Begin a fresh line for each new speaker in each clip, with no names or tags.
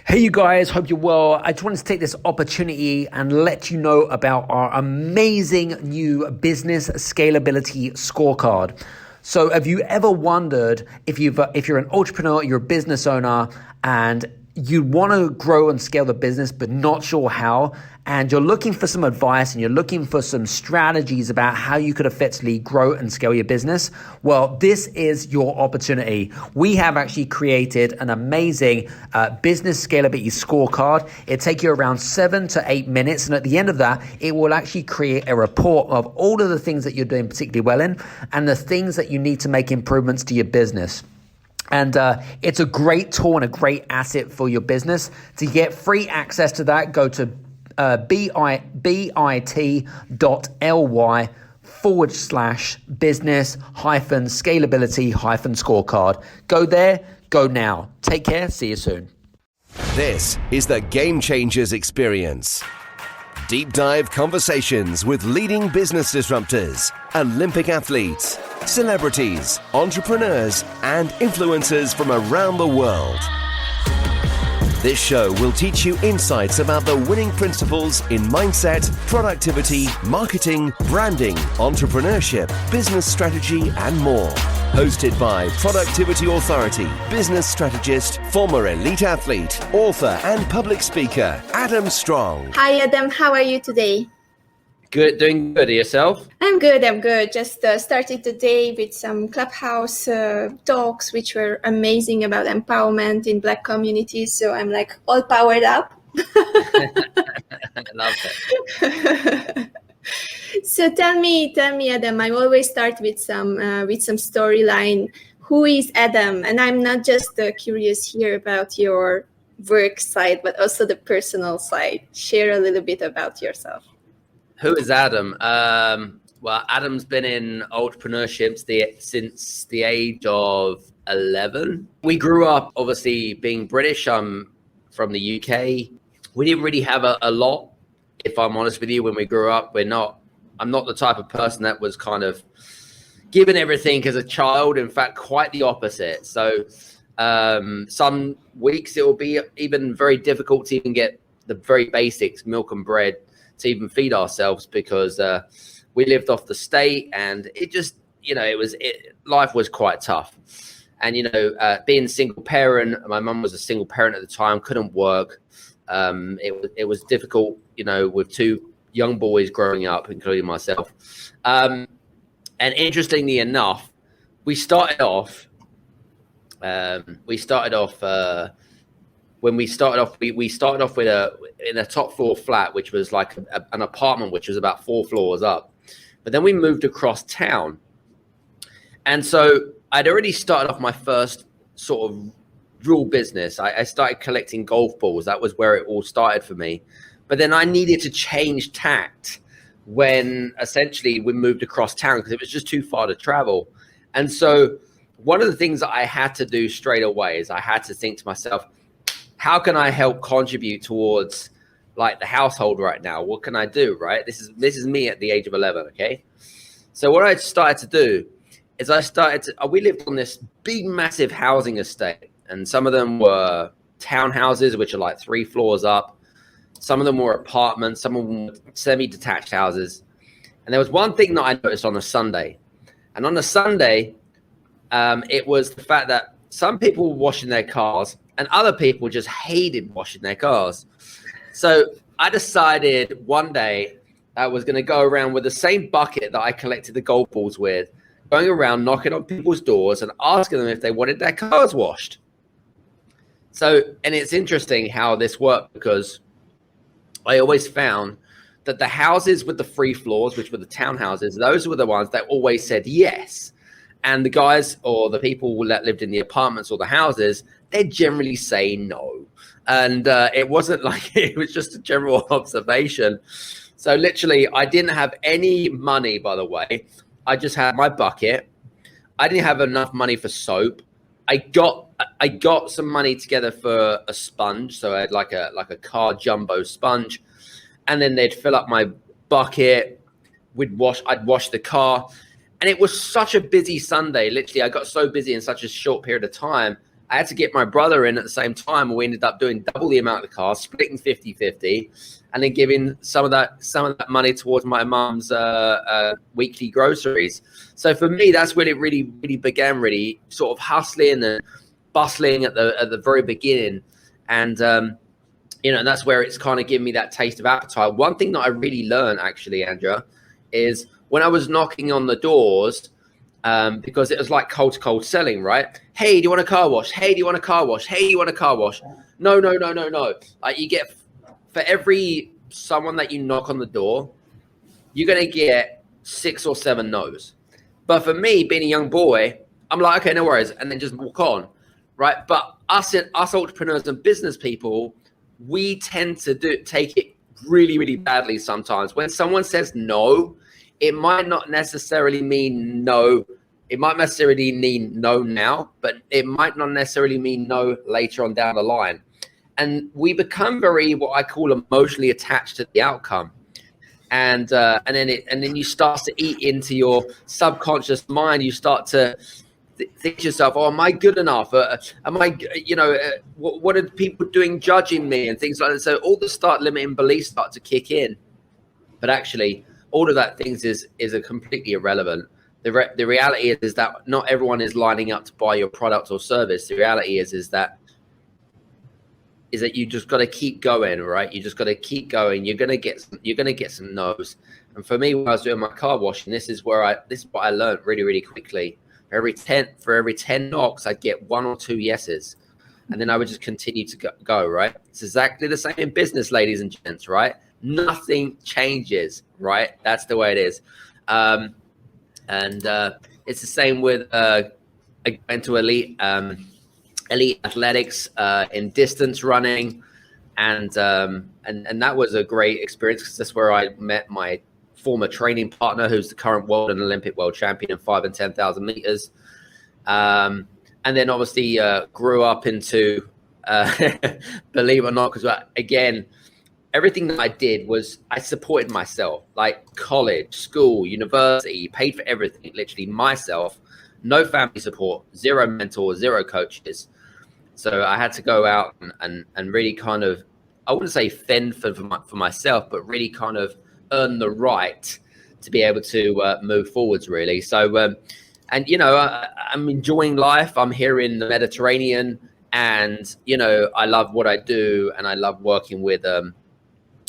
Hey, you guys, hope you're well. I just wanted to take this opportunity and let you know about our amazing new business scalability scorecard. So have you ever wondered if you're an entrepreneur, you're a business owner, and you want to grow and scale the business, but not sure how, and you're looking for some advice and you're looking for some strategies about how you could effectively grow and scale your business? Well, this is your opportunity. We have actually created an amazing business scalability scorecard. It'll take you around 7 to 8 minutes. And at the end of that, it will actually create a report of all of the things that you're doing particularly well in and the things that you need to make improvements to your business. And it's a great tool and a great asset for your business. To get free access to that, go to bit.ly/business-scalability-scorecard. Go there, go now. Take care, see you soon.
This is the Game Changers Experience. Deep dive conversations with leading business disruptors, Olympic athletes, celebrities, entrepreneurs, and influencers from around the world. This show will teach you insights about the winning principles in mindset, productivity, marketing, branding, entrepreneurship, business strategy, and more. Hosted by Productivity Authority, business strategist, former elite athlete, author, and public speaker, Adam Strong.
Hi, Adam. How are you today?
Good, doing good. Yourself?
I'm good. Just started the day with some Clubhouse talks, which were amazing about empowerment in Black communities. So I'm like all powered up.
I love it.
So tell me, Adam. I always start with some storyline. Who is Adam? And I'm not just curious here about your work side, but also the personal side. Share a little bit about yourself.
Who is Adam? Well, Adam's been in entrepreneurship since the age of 11. We grew up, obviously, being British. I'm from the UK. We didn't really have a lot, if I'm honest with you, when we grew up. I'm not the type of person that was kind of given everything as a child. In fact, quite the opposite. So some weeks it will be even very difficult to even get the very basics, milk and bread, to even feed ourselves, because we lived off the state, and it just, life was quite tough. And, being a single parent, my mum was a single parent at the time, couldn't work. It was difficult, with two young boys growing up, including myself. And interestingly enough, we started off in a top floor flat, which was like an apartment, which was about 4 floors up. But then we moved across town. And so I'd already started off my first sort of real business. I started collecting golf balls. That was where it all started for me. But then I needed to change tact when essentially we moved across town, because it was just too far to travel. And so one of the things that I had to do straight away is I had to think to myself, how can I help contribute towards like the household right now? What can I do, right? This is me at the age of 11, okay? So what I started to do is we lived on this big, massive housing estate, and some of them were townhouses, which are like 3 floors up. Some of them were apartments, some of them were semi-detached houses. And there was one thing that I noticed on a Sunday. And on a Sunday, it was the fact that some people were washing their cars and other people just hated washing their cars. So I decided one day I was going to go around with the same bucket that I collected the golf balls with, going around knocking on people's doors and asking them if they wanted their cars washed. So, and it's interesting how this worked, because I always found that the houses with the 3 floors, which were the townhouses, those were the ones that always said yes. And the guys or the people that lived in the apartments or the houses, they'd generally say no. And it wasn't like, it was just a general observation. So literally, I didn't have any money, by the way. I just had my bucket. I didn't have enough money for soap. I got some money together for a sponge. So I had like a car jumbo sponge. And then they'd fill up my bucket. I'd wash the car. And it was such a busy Sunday. Literally, I got so busy in such a short period of time. I had to get my brother in at the same time. We ended up doing double the amount of the car, splitting 50-50, and then giving some of that money towards my mum's weekly groceries. So for me, that's when it really began, really sort of hustling and bustling at the very beginning. And that's where it's kind of given me that taste of appetite. One thing that I really learned, actually, Andrea, is when I was knocking on the doors, because it was like cold selling, right? Hey, do you want a car wash? Hey, do you want a car wash? Hey, do you want a car wash? No. Like, you get, for every someone that you knock on the door, you're going to get 6 or 7 no's. But for me, being a young boy, I'm like, okay, no worries. And then just walk on, right? But us entrepreneurs and business people, we tend to take it really badly sometimes. When someone says no, it might not necessarily mean no. It might necessarily mean no now, but it might not necessarily mean no later on down the line. And we become very, what I call, emotionally attached to the outcome. And then you start to eat into your subconscious mind. You start to think to yourself, oh, am I good enough? Am I, what are people doing judging me and things like that? So all the limiting beliefs start to kick in. But actually, all of that things is completely irrelevant. The reality is that not everyone is lining up to buy your product or service. The reality is that you just got to keep going, right? You just got to keep going. You're gonna get some no's. And for me, when I was doing my car washing, this is what I learned really quickly. For every 10 knocks, I'd get 1 or 2 yeses, and then I would just continue to go, right? It's exactly the same in business, ladies and gents, right? Nothing changes, right? That's the way it is. And it's the same with I went to elite athletics in distance running, and that was a great experience because that's where I met my former training partner, who's the current world and Olympic world champion in 5 and 10,000 meters. And then obviously grew up into, believe it or not, because again, everything that I did was I supported myself, like college, school, university, paid for everything, literally myself, no family support, 0 mentors, 0 coaches. So I had to go out and really kind of, I wouldn't say fend for myself, but really kind of earn the right to be able to move forwards, really. So, I'm enjoying life. I'm here in the Mediterranean, and, I love what I do, and I love working with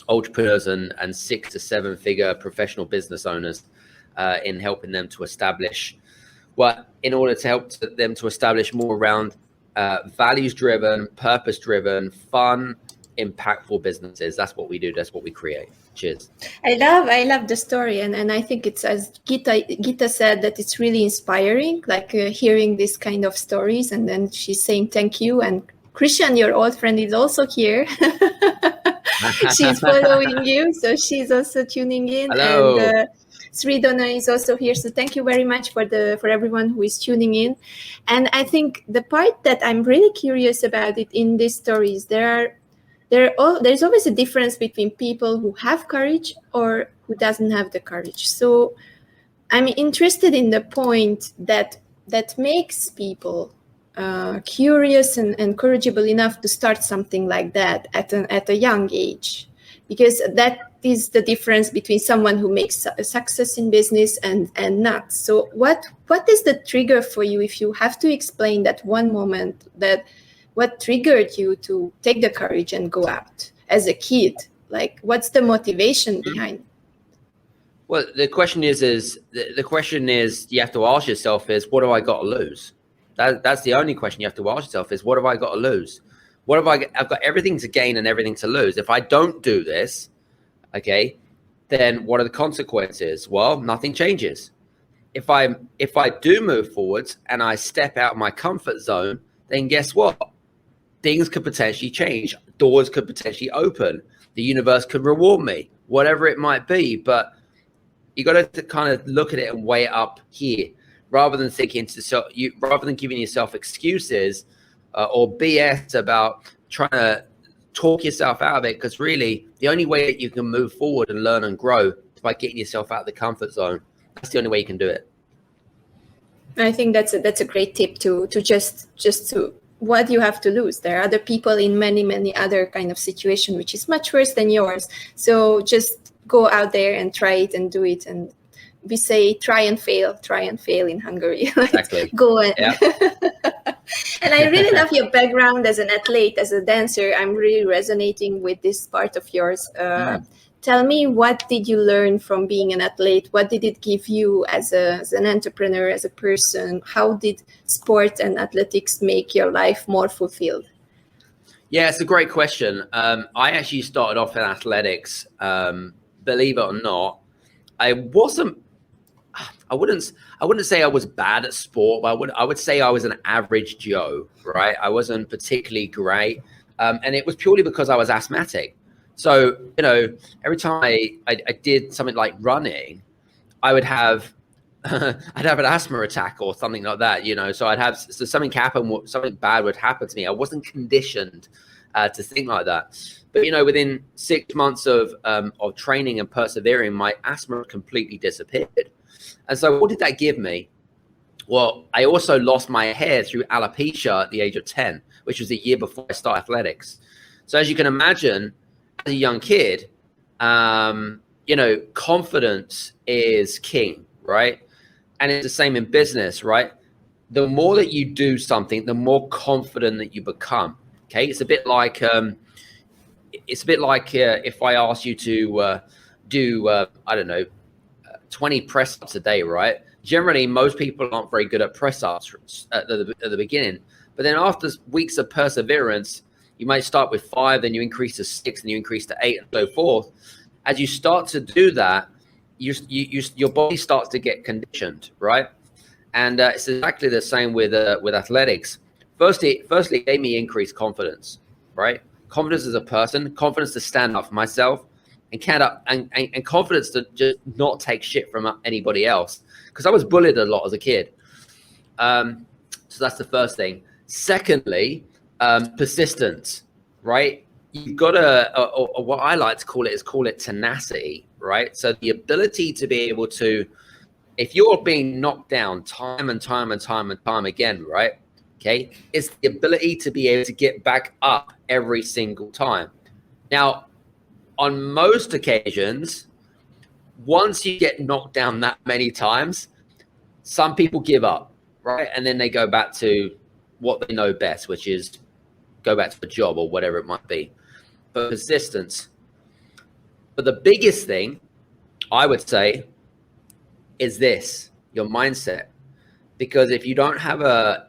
entrepreneurs and 6 to 7 figure professional business owners in helping them to establish in order to help them to establish more around values-driven, purpose-driven, fun, impactful businesses. That's what we do. That's what we create. Cheers.
I love the story, and I think it's, as Gita said, that it's really inspiring, like hearing this kind of stories. And then she's saying thank you. And Christian, your old friend, is also here. She's following you, so she's also tuning in.
Hello.
And Sridona is also here. So thank you very much for everyone who is tuning in. And I think the part that I'm really curious about it in these stories, there's always a difference between people who have courage or who doesn't have the courage. So I'm interested in the point that makes people curious and encourageable enough to start something like that at a young age, because that is the difference between someone who makes a success in business and not. So what is the trigger for you, if you have to explain that one moment, that what triggered you to take the courage and go out as a kid? Like, what's the motivation behind?
Well, the question is you have to ask yourself is, what have I got to lose? That's the only question you have to ask yourself is, what have I got to lose? I've got everything to gain and everything to lose. If I don't do this, okay, then what are the consequences? Well, nothing changes. If I do move forwards and I step out of my comfort zone, then guess what? Things could potentially change. Doors could potentially open. The universe could reward me, whatever it might be. But you got to kind of look at it and weigh it up here, rather than rather than giving yourself excuses or BS about trying to talk yourself out of it. Because really, the only way that you can move forward and learn and grow is by getting yourself out of the comfort zone. That's the only way you can do it.
I think that's a great tip to just to what do you have to lose? There are other people in many other kind of situation, which is much worse than yours. So just go out there and try it and do it. And we say, try and fail in Hungary.
Exactly.
Go and,
yeah.
And I really love your background as an athlete, as a dancer. I'm really resonating with this part of yours. Tell me, what did you learn from being an athlete? What did it give you as an entrepreneur, as a person? How did sport and athletics make your life more fulfilled?
Yeah, it's a great question. I actually started off in athletics. Believe it or not, I wouldn't say I was bad at sport, but I would say I was an average Joe, right? I wasn't particularly great. And it was purely because I was asthmatic. So, every time I did something like running, I would have I'd have an asthma attack or something like that, So something happen, something bad would happen to me. I wasn't conditioned to think like that. But within 6 months of training and persevering, my asthma completely disappeared. And so, what did that give me? Well, I also lost my hair through alopecia at the age of 10, which was the year before I started athletics. So, as you can imagine, as a young kid, confidence is king, right? And it's the same in business, right? The more that you do something, the more confident that you become. Okay, it's a bit like if I ask you to do 20 press ups a day, right? Generally, most people aren't very good at press ups at the beginning, but then after weeks of perseverance, you might start with 5, then you increase to 6, and you increase to 8, and so forth. As you start to do that, your body starts to get conditioned, right? And it's exactly the same with athletics. Firstly, it gave me increased confidence, right? Confidence as a person, confidence to stand up for myself, and confidence to just not take shit from anybody else. Because I was bullied a lot as a kid. So that's the first thing. Secondly, persistence, right? You've got or what I like to call it tenacity, right? So the ability to be able to, if you're being knocked down time and time again, right? Okay, it's the ability to be able to get back up every single time. Now, on most occasions, once you get knocked down that many times, some people give up, right? And then they go back to what they know best, which is go back to a job or whatever it might be. But persistence. But the biggest thing I would say is this: your mindset. Because if you don't have a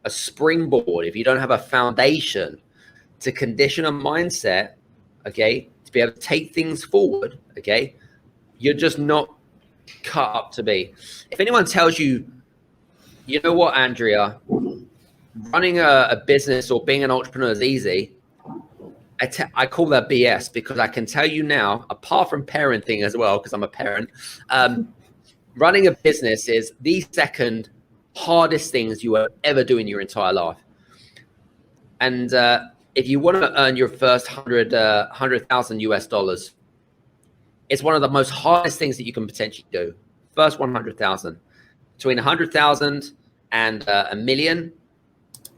springboard, if you don't have a foundation to condition a mindset, okay, to be able to take things forward, okay, you're just not cut up to be. If anyone tells you, you know what, Andrea, running a business or being an entrepreneur is easy, I call that BS, because I can tell you now, apart from parenting as well, because I'm a parent, running a business is the second hardest things you will ever do in your entire life. And if you want to earn your first 100,000 US dollars, it's one of the most hardest things that you can potentially do. First 100,000. Between 100,000 and a million,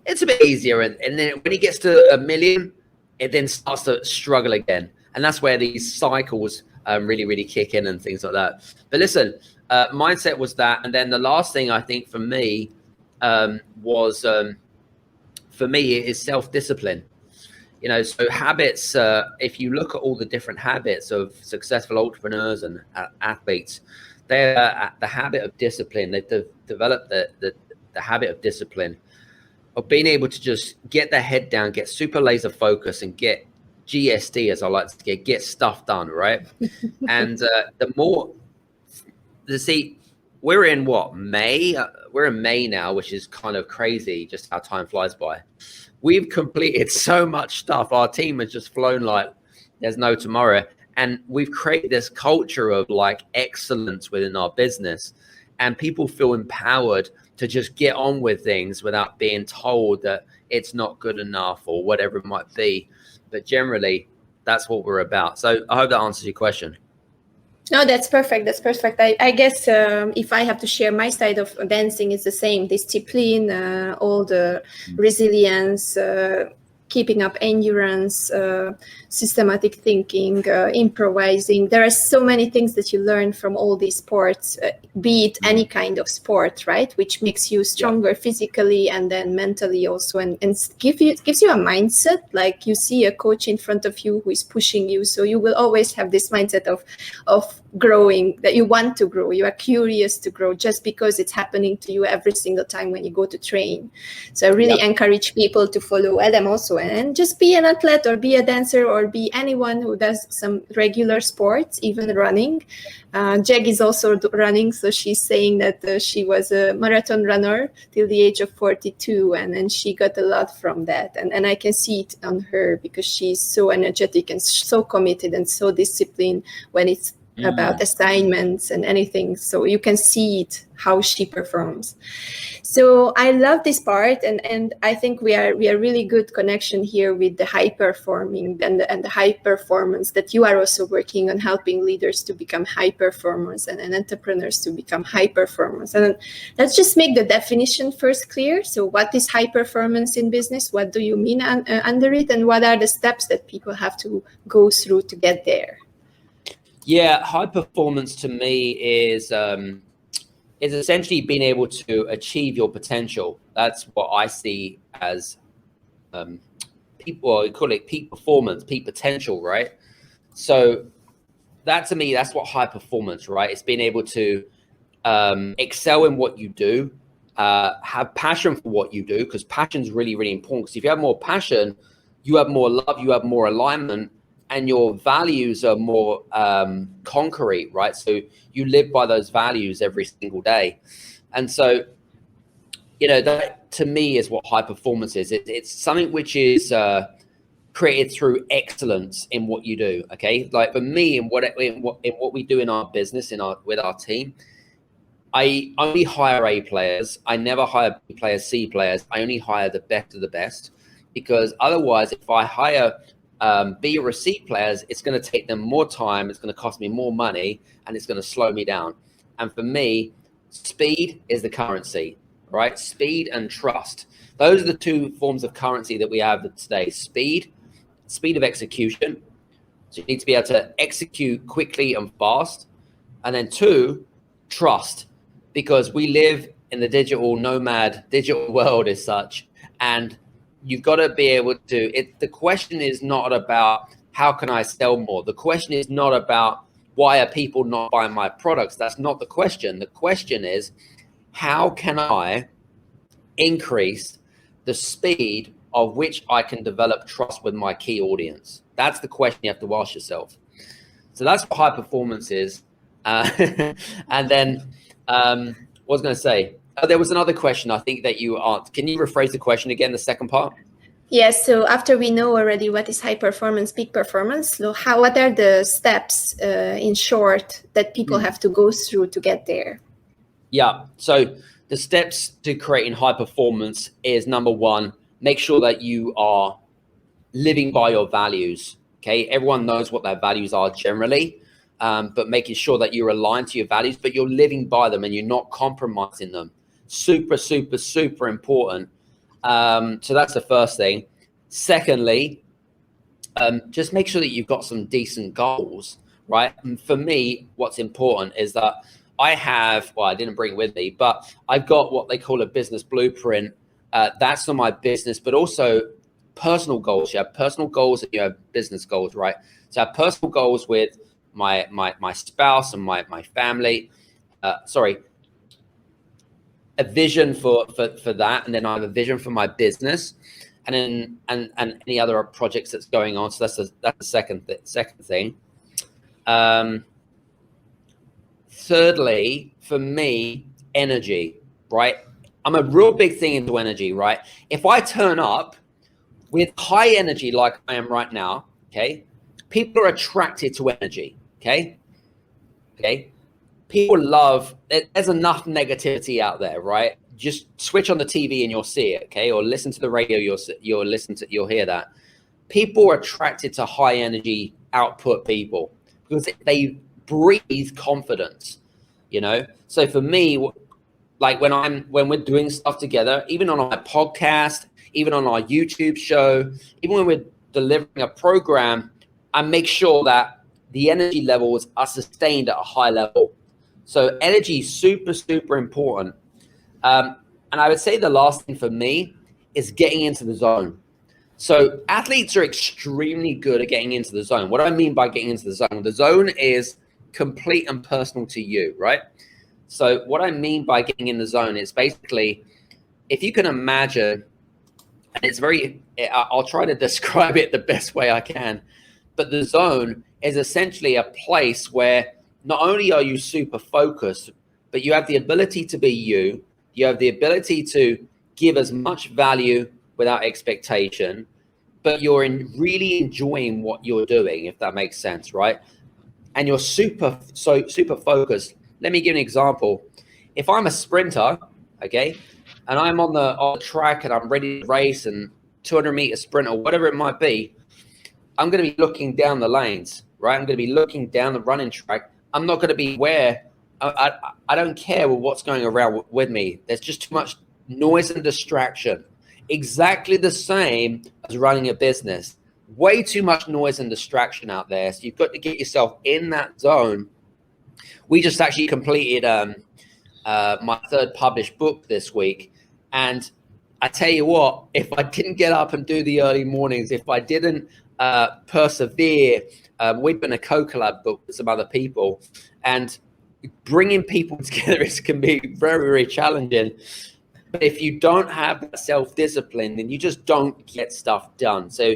it's a bit easier. And then when it gets to a million, it then starts to struggle again. And that's where these cycles really, really kick in and things like that. But listen, mindset was that. And then the last thing I think for me is self-discipline. So habits, if you look at all the different habits of successful entrepreneurs and athletes, they're the habit of discipline. They've developed the habit of discipline, of being able to just get their head down, get super laser focused, and get GSD, as I like to get stuff done, right? And we're in May? We're in May now, which is kind of crazy, just how time flies by. We've completed so much stuff. Our team has just flown like there's no tomorrow. And we've created this culture of like excellence within our business. And people feel empowered to just get on with things without being told that it's not good enough or whatever it might be. But generally, that's what we're about. So I hope that answers your question.
No, that's perfect. That's perfect. I guess if I have to share my side of dancing, it's the same discipline, all the resilience, keeping up endurance, systematic thinking, improvising. There are so many things that you learn from all these sports, be it any kind of sport, right? Which makes you stronger physically and then mentally also, and gives you a mindset. Like you see a coach in front of you who is pushing you, so you will always have this mindset of growing, that you want to grow, you are curious to grow, just because it's happening to you every single time when you go to train. So I really encourage people to follow Adam also, and just be an athlete or be a dancer or be anyone who does some regular sports, even running. Jeg is also running, so she's saying that she was a marathon runner till the age of 42, and she got a lot from that, and I can see it on her, because she's so energetic and so committed and so disciplined when it's about assignments and anything. So you can see it, how she performs. So I love this part, and I think we are really good connection here with the high performing and the high performance, that you are also working on helping leaders to become high performers and entrepreneurs to become high performers. And let's just make the definition first clear. So what is high performance in business? What do you mean under it? And what are the steps that people have to go through to get there?
Yeah, high performance to me is essentially being able to achieve your potential. That's what I see as people call it peak performance, peak potential, right? So that to me, that's what high performance, right? It's being able to excel in what you do, have passion for what you do, because passion is really, really important. Because if you have more passion, you have more love, you have more alignment, and your values are more concrete, right? So you live by those values every single day. And so, that to me is what high performance is. It's something which is created through excellence in what you do, okay? Like for me, in what we do in our business, with our team, I only hire A players. I never hire B players, C players. I only hire the best of the best, because otherwise, if I hire B or C players, it's going to take them more time, it's going to cost me more money, and it's going to slow me down. And for me, speed is the currency, right? Speed and trust. Those are the two forms of currency that we have today. Speed of execution. So you need to be able to execute quickly and fast. And then 2, trust, because we live in the digital world as such, and you've got to be able to, the question is not about how can I sell more? The question is not about why are people not buying my products? That's not the question. The question is, how can I increase the speed of which I can develop trust with my key audience? That's the question you have to ask yourself. So that's what high performance is. And then what was I going to say? There was another question I think that you asked. Can you rephrase the question again, the second part?
Yes. So after we know already what is high performance, peak performance, so what are the steps in short that people have to go through to get there?
Yeah. So the steps to creating high performance is, number 1, make sure that you are living by your values. Okay. Everyone knows what their values are generally, but making sure that you're aligned to your values, but you're living by them and you're not compromising them. Super, super, super important. So that's the first thing. Secondly, just make sure that you've got some decent goals, right? And for me, what's important is that I didn't bring it with me, but I've got what they call a business blueprint. That's for my business, but also personal goals. You have personal goals and you have business goals, right? So I have personal goals with my spouse and my family. A vision for that, and then I have a vision for my business, and then and any other projects that's going on. So that's the second thing. Thirdly, for me, energy, right? I'm a real big thing into energy, right? If I turn up with high energy like I am right now, okay, people are attracted to energy, okay. People love, there's enough negativity out there, right? Just switch on the TV and you'll see it, okay? Or listen to the radio, you'll hear that. People are attracted to high energy output people because they breathe confidence, you know? So for me, like when we're doing stuff together, even on our podcast, even on our YouTube show, even when we're delivering a program, I make sure that the energy levels are sustained at a high level. So energy is super, super important. And I would say the last thing for me is getting into the zone. So athletes are extremely good at getting into the zone. What do I mean by getting into the zone is complete and personal to you, right? So what I mean by getting in the zone is basically, if you can imagine, and it's I'll try to describe it the best way I can, but the zone is essentially a place where not only are you super focused, but you have the ability to be you. You have the ability to give as much value without expectation, but you're really enjoying what you're doing, if that makes sense, right? And you're super focused. Let me give an example. If I'm a sprinter, okay, and I'm on the track and I'm ready to race and 200-meter sprint or whatever it might be, I'm going to be looking down the lanes, right? I'm going to be looking down the running track. I'm not going to be aware. I don't care what's going around with me. There's just too much noise and distraction. Exactly the same as running a business. Way too much noise and distraction out there. So you've got to get yourself in that zone. We just actually completed my third published book this week. And I tell you what, if I didn't get up and do the early mornings, if I didn't persevere, we've been a co-collab book with some other people, and bringing people together can be very, very challenging. But if you don't have that self-discipline, then you just don't get stuff done. So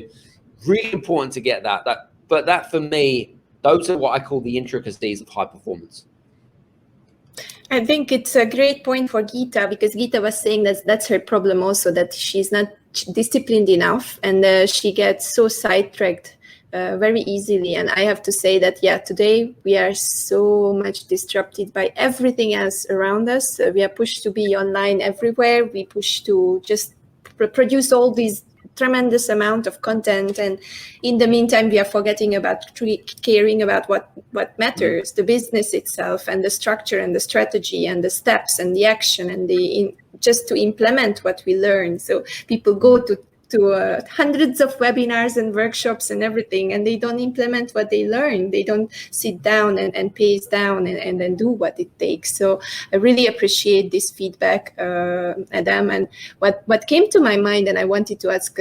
really important to get that. But that for me, those are what I call the intricacies of high performance.
I think it's a great point for Geeta, because Geeta was saying that that's her problem also, that she's not disciplined enough, and she gets so sidetracked very easily. And I have to say that, today we are so much disrupted by everything else around us. We are pushed to be online everywhere. We push to just produce all these tremendous amount of content, and in the meantime we are forgetting about caring about what matters, the business itself, and the structure and the strategy and the steps and the action and just to implement what we learn. So people go to hundreds of webinars and workshops and everything, and they don't implement what they learn. They don't sit down and pace down and then do what it takes. So I really appreciate this feedback, Adam. And what came to my mind, and I wanted to ask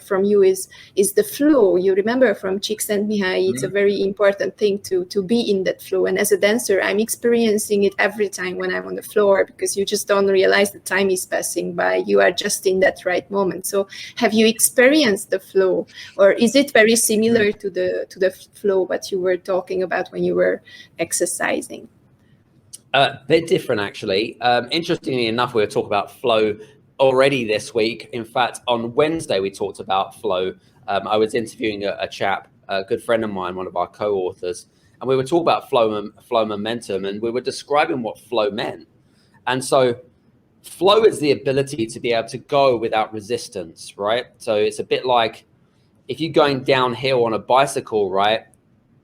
from you, is the flow. You remember from Csikszentmihalyi, it's a very important thing to be in that flow. And as a dancer, I'm experiencing it every time when I'm on the floor, because you just don't realize the time is passing by. You are just in that right moment. So have you experienced the flow, or is it very similar to the flow that you were talking about when you were exercising?
Bit different, actually. Interestingly enough, we were talking about flow already this week. In fact, on Wednesday, we talked about flow. I was interviewing a chap, a good friend of mine, one of our co-authors, and we were talking about flow momentum, and we were describing what flow meant. And so flow is the ability to be able to go without resistance, right? So it's a bit like if you're going downhill on a bicycle, right?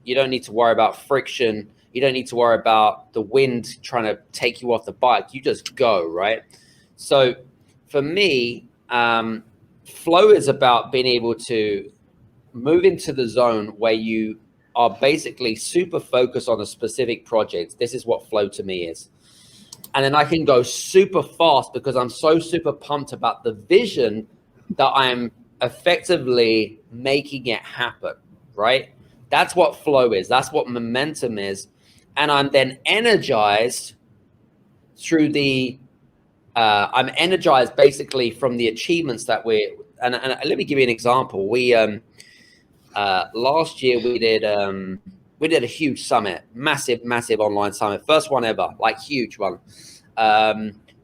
You don't need to worry about friction. You don't need to worry about the wind trying to take you off the bike. You just go, right? So for me, flow is about being able to move into the zone where you are basically super focused on a specific project. This is what flow to me is. And then I can go super fast because I'm so super pumped about the vision that I'm effectively making it happen, right? That's what flow is. That's what momentum is. And I'm then energized through I'm energized basically from the achievements that and let me give you an example. We, last year we did a huge summit, massive online summit. First one ever, like huge one.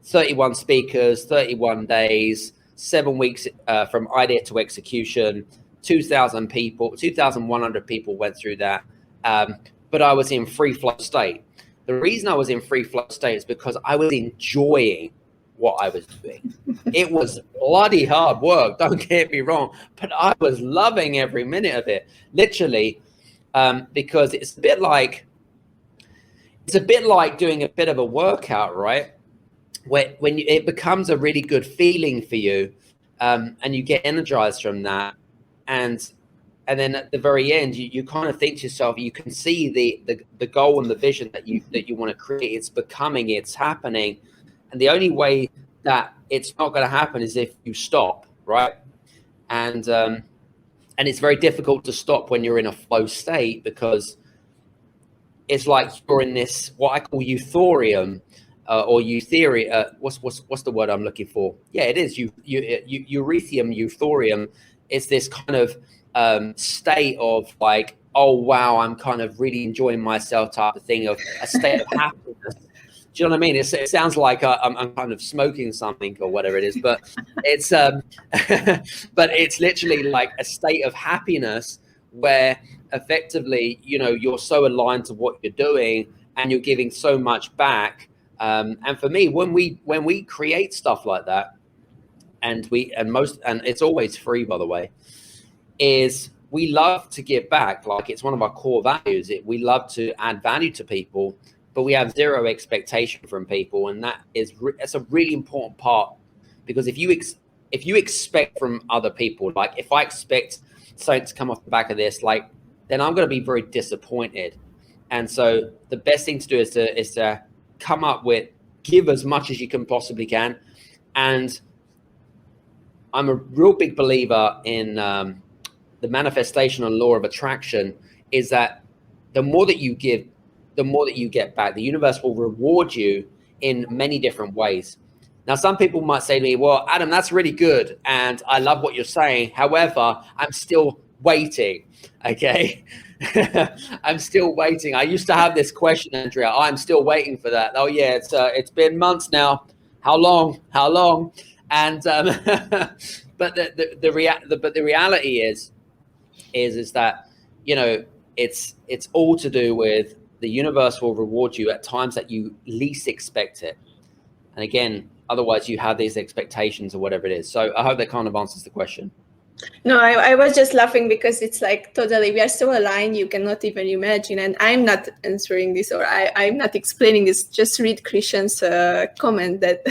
31 speakers, 31 days, 7 weeks from idea to execution, 2,000 people, 2,100 people went through that. But I was in free flow state. The reason I was in free flow state is because I was enjoying what I was doing. It was bloody hard work, don't get me wrong, but I was loving every minute of it. Literally, because it's a bit like doing a bit of a workout, right? When it becomes a really good feeling for you, and you get energized from that, and then at the very end, you kind of think to yourself, you can see the goal and the vision that you want to create. It's becoming, it's happening, and the only way that it's not going to happen is if you stop, right? And it's very difficult to stop when you're in a flow state, because it's like you're in this, what I call euthorium, or eutheria. What's the word I'm looking for? Yeah, it is euthorium. It's this kind of state of like, oh wow, I'm kind of really enjoying myself type of thing, of a state of happiness. Do you know what I mean? It sounds like I'm kind of smoking something or whatever it is, but it's but it's literally like a state of happiness where effectively, you're so aligned to what you're doing and you're giving so much back. And for me, when we create stuff like that, and it's always free, by the way, is we love to give back. Like, it's one of our core values. We love to add value to people, but we have zero expectation from people, and that's a really important part, because if you expect from other people, like if I expect something to come off the back of this, like, then I'm going to be very disappointed. And so the best thing to do is to come up with, give as much as you can possibly can. And I'm a real big believer in the manifestation and law of attraction, is that the more that you give, the more that you get back. The universe will reward you in many different ways. Now, some people might say to me, well, Adam, that's really good, and I love what you're saying. However, I'm still waiting. Okay. I'm still waiting. I used to have this question, Andrea. I'm still waiting for that. Oh yeah, it's been months now. How long? And but the reality is that, it's all to do with the universe will reward you at times that you least expect it. And again, otherwise you have these expectations or whatever it is. So I hope that kind of answers the question.
No, I was just laughing because it's like totally, we are so aligned, you cannot even imagine. And I'm not answering this, or I'm not explaining this. Just read Christian's comment that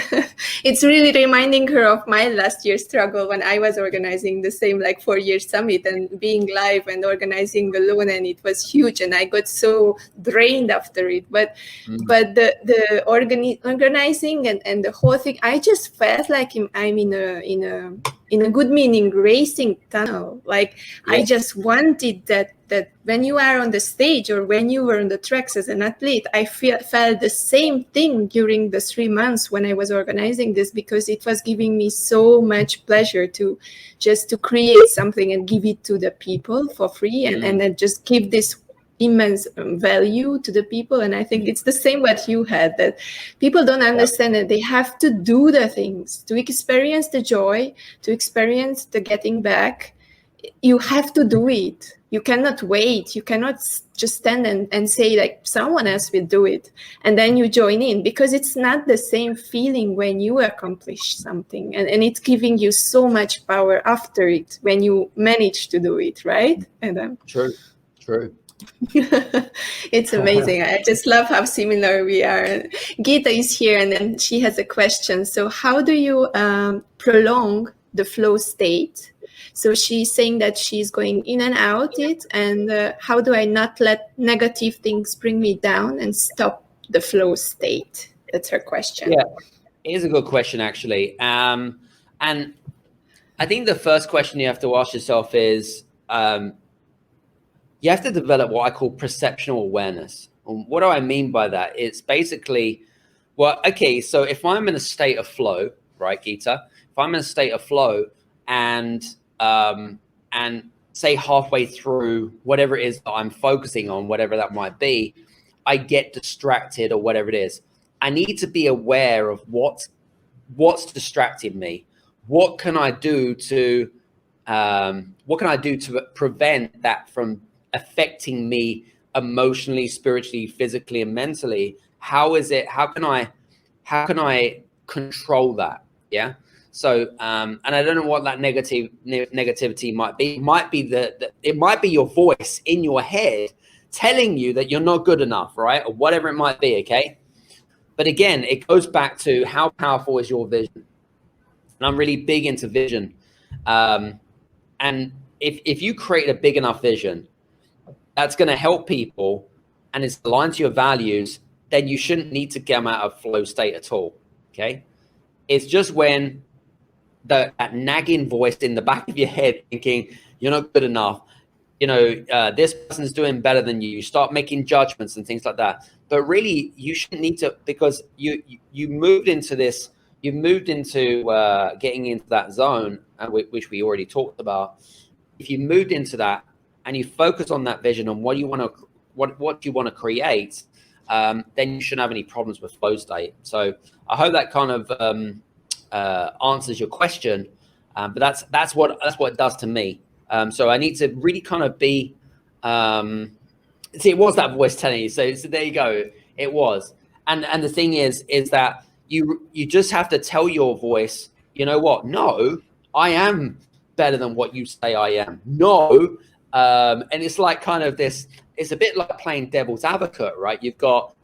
it's really reminding her of my last year's struggle when I was organizing the same 4-year summit and being live and organizing alone. And it was huge and I got so drained after it. But the organizing and the whole thing, I just felt like I'm in a good meaning racing tunnel. I just wanted that when you are on the stage or when you were on the tracks as an athlete, I felt the same thing during the 3 months when I was organizing this, because it was giving me so much pleasure to create something and give it to the people for free, and then just give this immense value to the people. And I think it's the same what you had, that people don't understand that they have to do the things to experience the joy, to experience the getting back. You have to do it. You cannot wait. You cannot just stand and say someone else will do it and then you join in, because it's not the same feeling when you accomplish something, and it's giving you so much power after it when you manage to do it, right, Adam?
True.
It's amazing. I just love how similar we are. Gita is here and then she has a question. So how do you prolong the flow state? So she's saying that she's going in and out it, and how do I not let negative things bring me down and stop the flow state? That's her question.
Yeah, it is a good question, actually. And I think the first question you have to ask yourself is, you have to develop what I call perceptual awareness. And what do I mean by that? It's basically, so if I'm in a state of flow, right, Gita? If I'm in a state of flow and say halfway through whatever it is that I'm focusing on, whatever that might be, I get distracted or whatever it is. I need to be aware of what's distracting me. What can I do to prevent that from affecting me emotionally, spiritually, physically, and mentally? How can I control that? Yeah. So, and I don't know what that negativity might be. It might be your voice in your head telling you that you're not good enough, right? Or whatever it might be, okay? But again, it goes back to how powerful is your vision. And I'm really big into vision. And if you create a big enough vision that's going to help people and it's aligned to your values, then you shouldn't need to get them out of flow state at all, okay? It's just when that nagging voice in the back of your head thinking you're not good enough, this person's doing better than you start making judgments and things like that. But really you shouldn't need to, because you moved into getting into that zone, which we already talked about. If you moved into that and you focus on that vision and what you want to create, then you shouldn't have any problems with flow state. So I hope that kind of answers your question, but that's what it does to me. So I need to really kind of be see, it was that voice telling you. So there you go. It was. And the thing is that you just have to tell your voice, you know what? No, I am better than what you say I am. No. And it's like kind of this, it's a bit like playing devil's advocate, right? You've got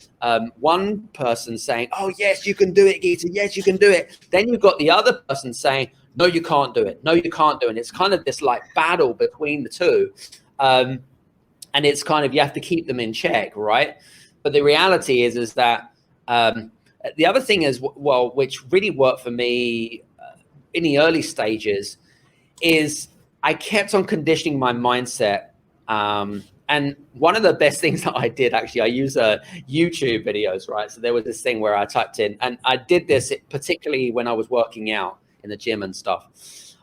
one person saying, oh, yes, you can do it, Gita. Yes, you can do it. Then you've got the other person saying, no, you can't do it. No, you can't do it. And it's kind of this like battle between the two. And it's kind of, you have to keep them in check, right? But the reality is that the other thing is, well, which really worked for me in the early stages is I kept on conditioning my mindset. And one of the best things that I did, actually, I use YouTube videos, right? So there was this thing where I typed in, and I did this particularly when I was working out in the gym and stuff.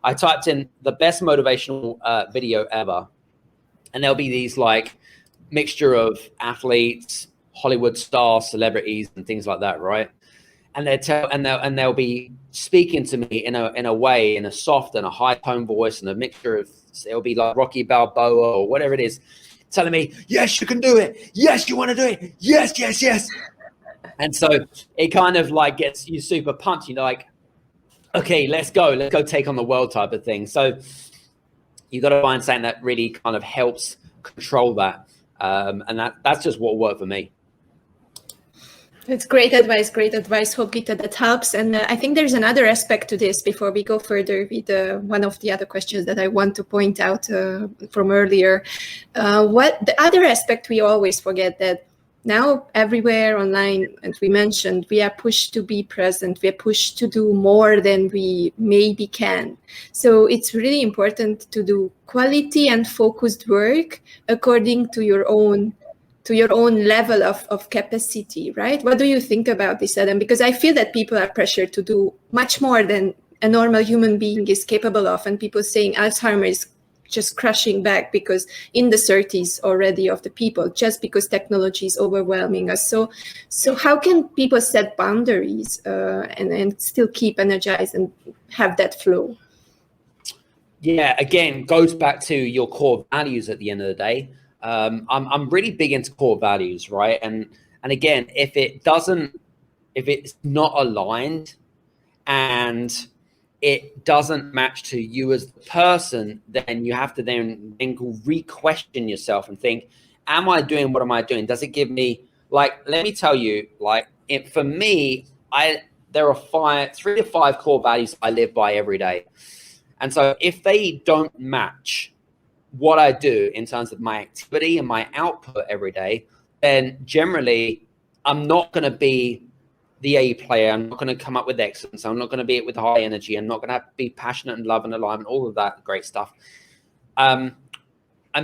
I typed in the best motivational video ever. And there'll be these like mixture of athletes, Hollywood stars, celebrities, and things like that, right? And they'll be speaking to me in a way, in a soft and a high tone voice, and a mixture of, it'll be like Rocky Balboa or whatever it is, telling me, yes, you can do it. Yes, you want to do it. Yes, yes, yes. And so it kind of like gets you super pumped. You're like, okay, let's go take on the world type of thing. So you got to find something that really kind of helps control that. And that's just what worked for me.
That's great advice. Hope, Gita, that helps. And I think there's another aspect to this before we go further with one of the other questions that I want to point out from earlier. What the other aspect we always forget, that now everywhere online, and we mentioned, we are pushed to be present. We are pushed to do more than we maybe can. So it's really important to do quality and focused work according to your own level of capacity, right? What do you think about this, Adam? Because I feel that people are pressured to do much more than a normal human being is capable of. And people saying Alzheimer's is just crashing back because in the 30s already of the people, just because technology is overwhelming us. So how can people set boundaries and still keep energized and have that flow?
Yeah, again, goes back to your core values at the end of the day. I'm really big into core values, right? And again, if it's not aligned and it doesn't match to you as the person, then you have to then re-question yourself and think, what am I doing? Does it give me, like, let me tell you, like, for me, there are 3 to 5 core values I live by every day. And so if they don't match what I do in terms of my activity and my output every day, then generally I'm not going to be the A player. I'm not going to come up with excellence. I'm not going to be it with high energy. I'm not going to be passionate and love and alignment, all of that great stuff. I'm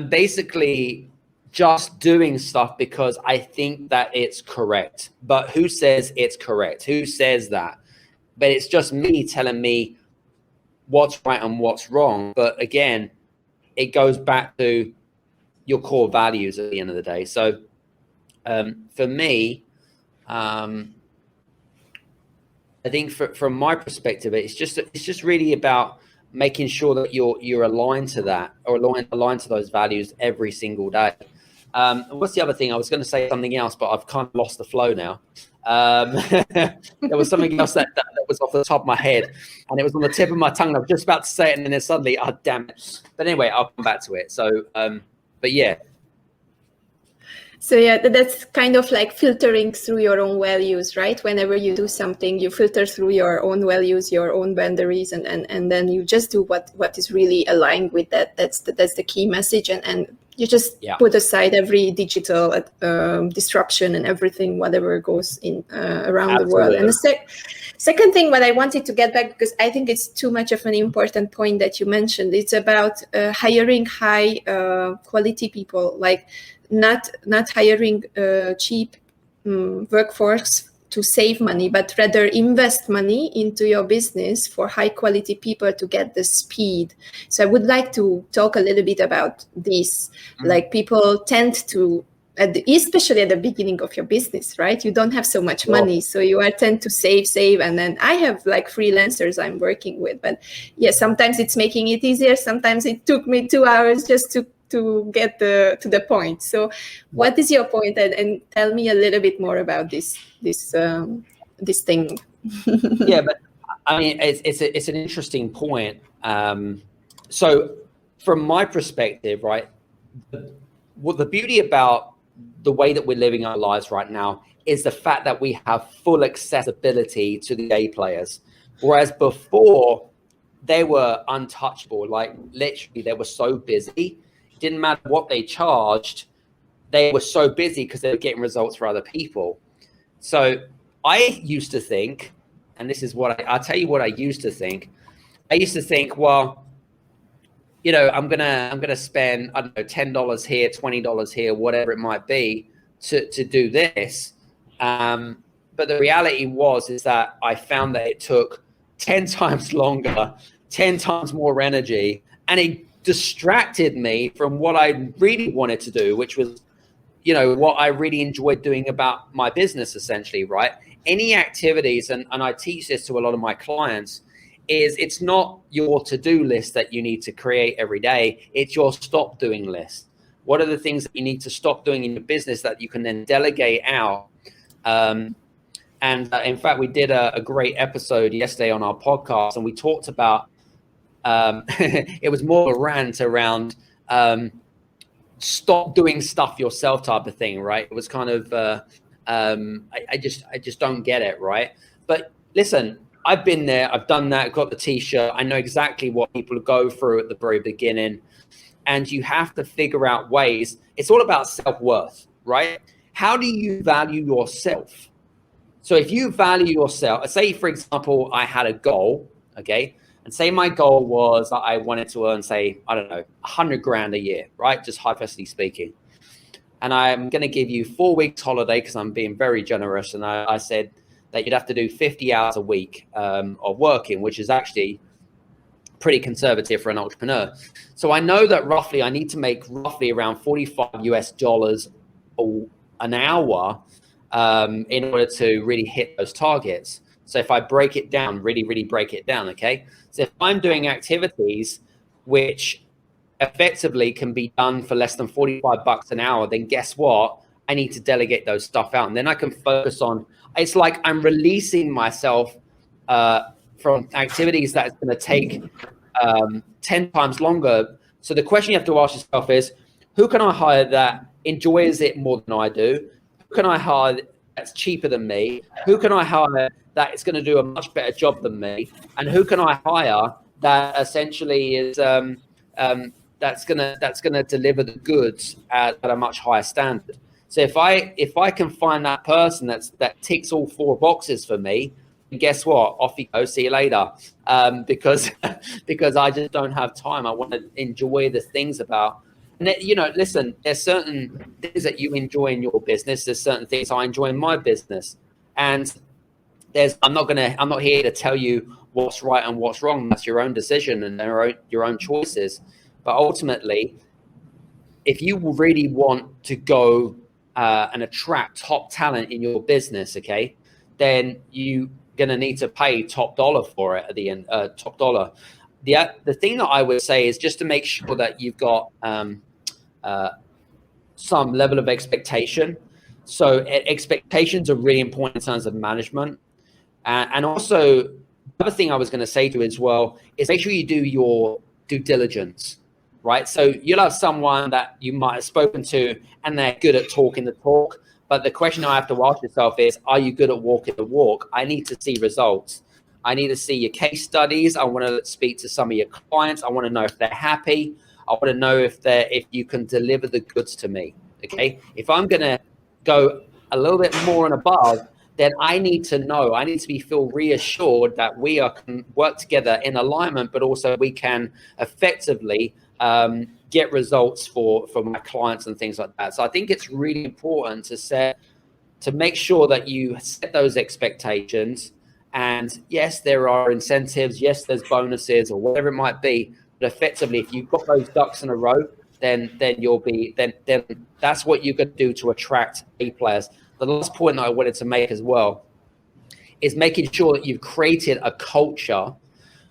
basically just doing stuff because I think that it's correct. But who says it's correct? Who says that? But it's just me telling me what's right and what's wrong. But again, it goes back to your core values at the end of the day. So for me, I think from my perspective, it's just really about making sure that you're aligned to that, or aligned to those values every single day. What's the other thing? I was going to say something else, but I've kind of lost the flow now. There was something else that was off the top of my head, and it was on the tip of my tongue. I was just about to say it, and then suddenly, oh, damn it. But anyway, I'll come back to it. So, but yeah.
So yeah, that's kind of like filtering through your own values, right? Whenever you do something, you filter through your own values, your own boundaries, and then you just do what is really aligned with that. That's the key message, and you just put aside every digital disruption and everything, whatever goes in around the world. And the second thing, what I wanted to get back, because I think it's too much of an important point that you mentioned, it's about hiring high quality people, like not hiring cheap workforce to save money, but rather invest money into your business for high quality people to get the speed. So I would like to talk a little bit about this. Like people tend to, especially at the beginning of your business, right? You don't have so much money, so you tend to save, and then I have like freelancers I'm working with, but yeah, sometimes it's making it easier. Sometimes it took me 2 hours just to get to the point. So what is your point? And tell me a little bit more about this thing.
Yeah, but I mean, it's an interesting point. So from my perspective, right, what the beauty about the way that we're living our lives right now is the fact that we have full accessibility to the A players. Whereas before, they were untouchable. Like literally, they were so busy. Didn't matter what they charged, they were so busy because they were getting results for other people. So I used to think, and this is what I'll tell you what I used to think. I used to think, well, you know, I'm gonna spend, I don't know, $10 here, $20 here, whatever it might be, to do this. But the reality is that I found that it took 10 times longer, 10 times more energy, and it distracted me from what I really wanted to do, which was, you know, what I really enjoyed doing about my business, essentially, right? Any activities, and I teach this to a lot of my clients, is it's not your to-do list that you need to create every day. It's your stop doing list. What are the things that you need to stop doing in your business that you can then delegate out? And in fact, we did a great episode yesterday on our podcast, and we talked about it was more a rant around stop doing stuff yourself type of thing, right? It was kind of I just don't get it, right? But listen, I've been there, I've done that, got the t-shirt, I know exactly what people go through at the very beginning, and you have to figure out ways. It's all about self-worth, right? How do you value yourself? So if you value yourself, say for example, I had a goal, okay? And say my goal was that I wanted to earn, say, I don't know, 100 grand a year, right? Just hypothetically speaking. And I'm going to give you 4 weeks holiday because I'm being very generous. And I said that you'd have to do 50 hours a week of working, which is actually pretty conservative for an entrepreneur. So I know that roughly I need to make roughly around $45 an hour in order to really hit those targets. So if I break it down, really break it down, okay? So if I'm doing activities which effectively can be done for less than $45 an hour, then guess what? I need to delegate those stuff out. And then I can focus on, it's like I'm releasing myself from activities that's going to take 10 times longer. So the question you have to ask yourself is, who can I hire that enjoys it more than I do? Who can I hire that's cheaper than me? Who can I hire that is going to do a much better job than me? And who can I hire that essentially is that's gonna deliver the goods at a much higher standard? So if I can find that person that ticks all 4 boxes for me, and guess what? Off you go. See you later. Because I just don't have time. I want to enjoy the things about. And you know, listen, there's certain things that you enjoy in your business. There's certain things I enjoy in my business, and I'm not here to tell you what's right and what's wrong. That's your own decision and your own choices. But ultimately, if you really want to go and attract top talent in your business, okay, then you're gonna need to pay top dollar for it at the end. Top dollar. The thing that I would say is just to make sure that you've got some level of expectation. So expectations are really important in terms of management. And also, the other thing I was going to say to you as well is make sure you do your due diligence, right? So you'll have someone that you might have spoken to and they're good at talking the talk. But the question I have to ask yourself is, are you good at walking the walk? I need to see results. I need to see your case studies. I want to speak to some of your clients. I want to know if they're happy. I want to know if you can deliver the goods to me. Okay. If I'm going to go a little bit more and above, then I need to know, I need to feel reassured that we can work together in alignment, but also we can effectively get results for my clients and things like that. So I think it's really important to make sure that you set those expectations. And yes, there are incentives. Yes, there's bonuses or whatever it might be. But effectively, if you've got those ducks in a row, then that's what you're going to do to attract A players. The last point that I wanted to make as well is making sure that you've created a culture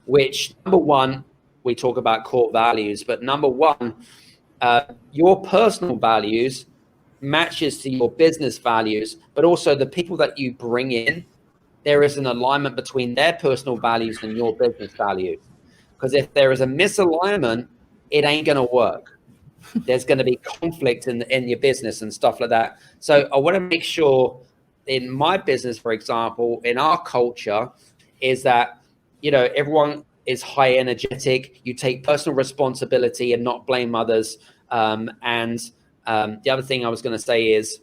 which, number one, we talk about core values, but number one, your personal values matches to your business values, but also the people that you bring in, there is an alignment between their personal values and your business values. Because if there is a misalignment, it ain't going to work. There's going to be conflict in your business and stuff like that. So I want to make sure in my business, for example, in our culture, is that, everyone is high energetic. You take personal responsibility and not blame others. The other thing I was going to say is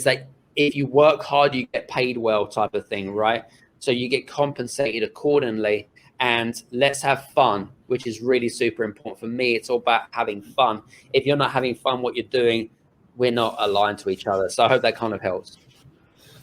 that if you work hard, you get paid well type of thing, right? So you get compensated accordingly. And let's have fun, which is really super important for me. It's all about having fun. If you're not having fun, what you're doing, we're not aligned to each other. So I hope that kind of helps.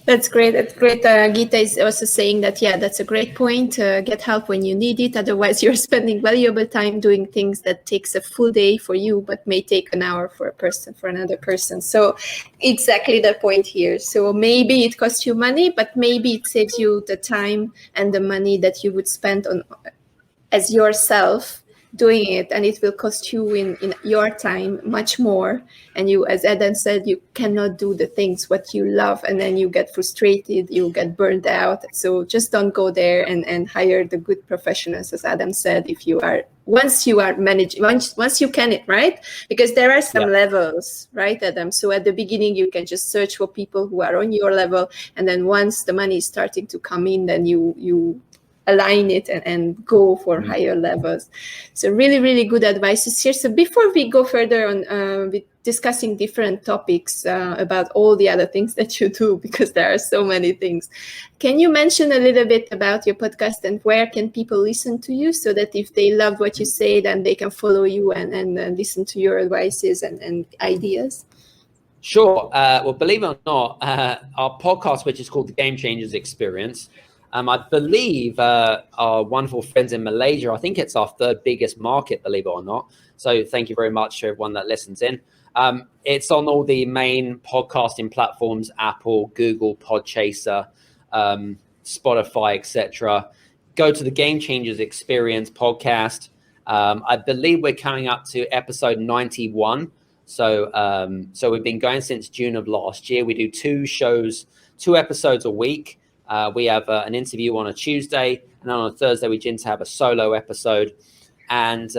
That's great. That's great. Gita is also saying that, yeah, that's a great point. Get help when you need it. Otherwise, you're spending valuable time doing things that takes a full day for you, but may take an hour for another person. So exactly the point here. So maybe it costs you money, but maybe it saves you the time and the money that you would spend on as yourself doing it, and it will cost you in your time much more. And you, as Adam said, you cannot do the things what you love, and then you get frustrated, you get burned out. So just don't go there and hire the good professionals, as Adam said, once you can it, right? Because there are some levels, right, Adam? So at the beginning, you can just search for people who are on your level, and then once the money is starting to come in, then you align it and go for higher levels. So really, really good advice here. So before we go further on with discussing different topics about all the other things that you do, because there are so many things, can you mention a little bit about your podcast and where can people listen to you, so that if they love what you say, then they can follow you and listen to your advices and ideas?
Sure. Well, believe it or not, our podcast, which is called The Game Changers Experience, I believe our wonderful friends in Malaysia, I think it's our third biggest market, believe it or not. So thank you very much to everyone that listens in. It's on all the main podcasting platforms, Apple, Google, Podchaser, Spotify, etc. Go to the Game Changers Experience podcast. I believe we're coming up to episode 91. So we've been going since June of last year. We do 2 episodes a week. We have an interview on a Tuesday, and on a Thursday we tend to have a solo episode. And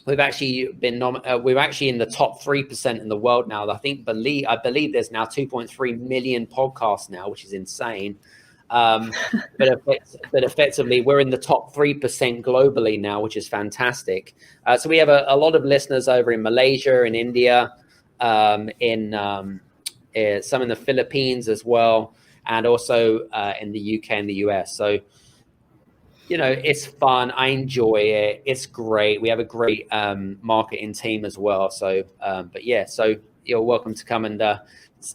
we've actually been we're actually in the top 3% in the world now. I believe there's now 2.3 million podcasts now, which is insane. But effectively, we're in the top 3% globally now, which is fantastic. So we have a lot of listeners over in Malaysia, in India, some in the Philippines as well, and also in the UK and the US. So, it's fun. I enjoy it. It's great. We have a great marketing team as well. So, so you're welcome to come and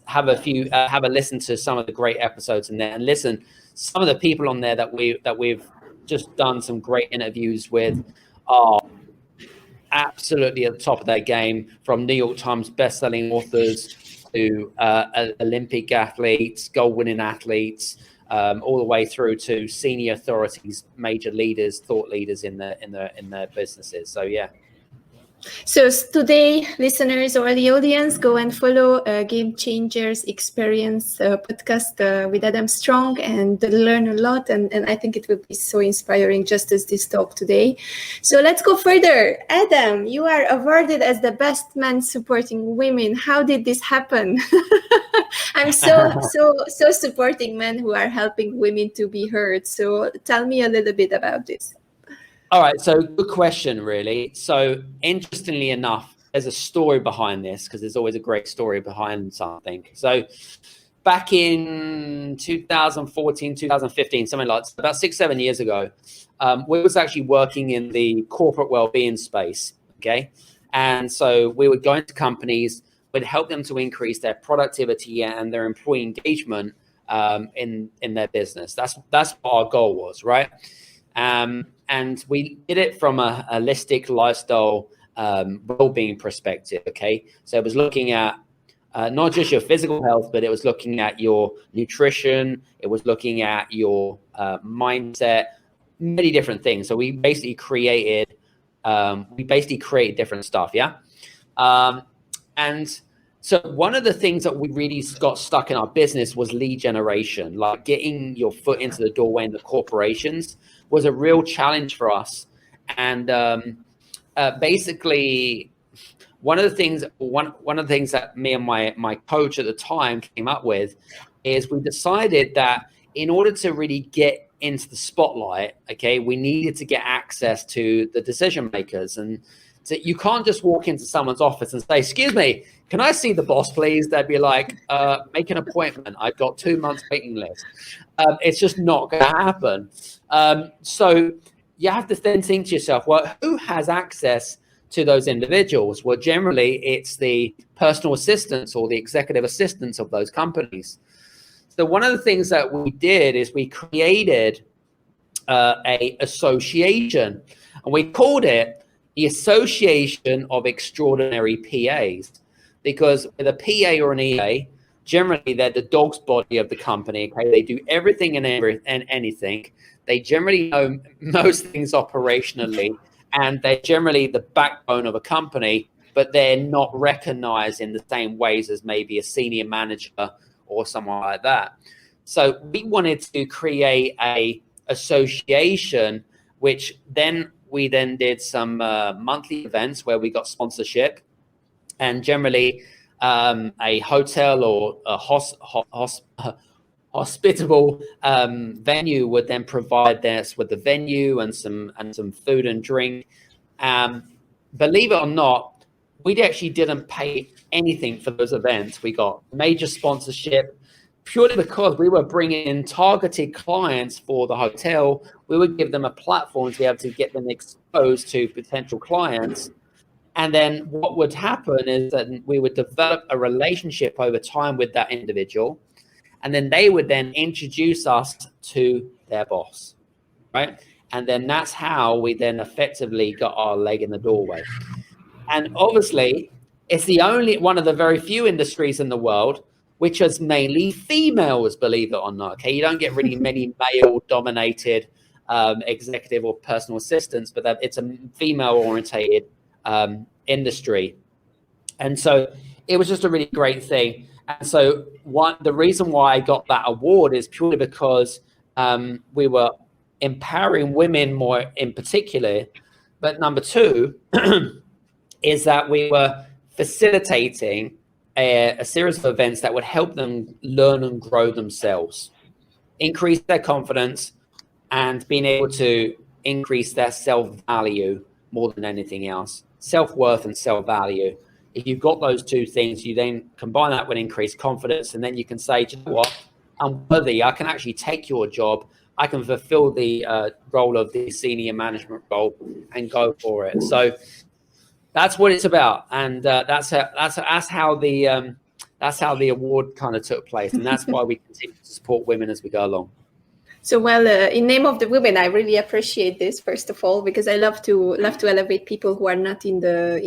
have a listen to some of the great episodes in there, and listen. Some of the people on there that we've just done some great interviews with are absolutely at the top of their game, from New York Times best-selling authors to Olympic athletes, gold-winning athletes, all the way through to senior authorities, major leaders, thought leaders in their businesses. So yeah.
So today, listeners or the audience, go and follow Game Changers Experience podcast with Adam Strong and learn a lot. And I think it will be so inspiring, just as this talk today. So let's go further. Adam, you are awarded as the best man supporting women. How did this happen? I'm so supporting men who are helping women to be heard. So tell me a little bit about this.
All right, so good question, really. So interestingly enough, there's a story behind this, because there's always a great story behind something. So back in 2014, 2015, something like that, about 6-7 years ago, we was actually working in the corporate well-being space, okay? And so we would go into companies, would help them to increase their productivity and their employee engagement in their business. That's what our goal was, right? And we did it from a holistic lifestyle well-being perspective, okay? So it was looking at not just your physical health, but it was looking at your nutrition, it was looking at your mindset, many different things. So we basically created different stuff, yeah? And so one of the things that we really got stuck in our business was lead generation, like getting your foot into the doorway in the corporations was a real challenge for us. And basically, one of the things that me and my coach at the time came up with is we decided that in order to really get into the spotlight, okay, we needed to get access to the decision makers. And so you can't just walk into someone's office and say, "Excuse me, can I see the boss, please?" They'd be like, "Make an appointment. I've got 2 months waiting list." It's just not going to happen. So you have to then think to yourself, well, who has access to those individuals? Well, generally, it's the personal assistants or the executive assistants of those companies. So one of the things that we did is we created a association, and we called it the Association of Extraordinary PAs, because with a PA or an EA, generally they're the dog's body of the company. Okay, they do everything and anything. They generally know most things operationally, and they're generally the backbone of a company, but they're not recognized in the same ways as maybe a senior manager or someone like that. So we wanted to create a association, which we then did some monthly events where we got sponsorship, and generally a hotel or a hospitable venue would then provide us with the venue and some food and drink. Believe it or not, we actually didn't pay anything for those events. We got major sponsorship purely because we were bringing in targeted clients for the hotel. We would give them a platform to be able to get them exposed to potential clients. And then what would happen is that we would develop a relationship over time with that individual. And then they would then introduce us to their boss, right? And then that's how we then effectively got our leg in the doorway. And obviously, it's the only one of the very few industries in the world which is mainly females, believe it or not. Okay, you don't get really many male-dominated executive or personal assistants, but it's a female-orientated industry. And so it was just a really great thing. And so the reason why I got that award is purely because we were empowering women more in particular. But number two is that we were facilitating a series of events that would help them learn and grow themselves, increase their confidence, and being able to increase their self-value more than anything else. Self-worth and self-value. If you've got those two things, you then combine that with increased confidence, and then you can say, "Do you know what? I'm worthy. I can actually take your job. I can fulfill the role of the senior management role and go for it." So that's what it's about, and that's how the award kind of took place, and that's why we continue to support women as we go along.
So, well, in name of the women, I really appreciate this, first of all, because I love to elevate people who are not in the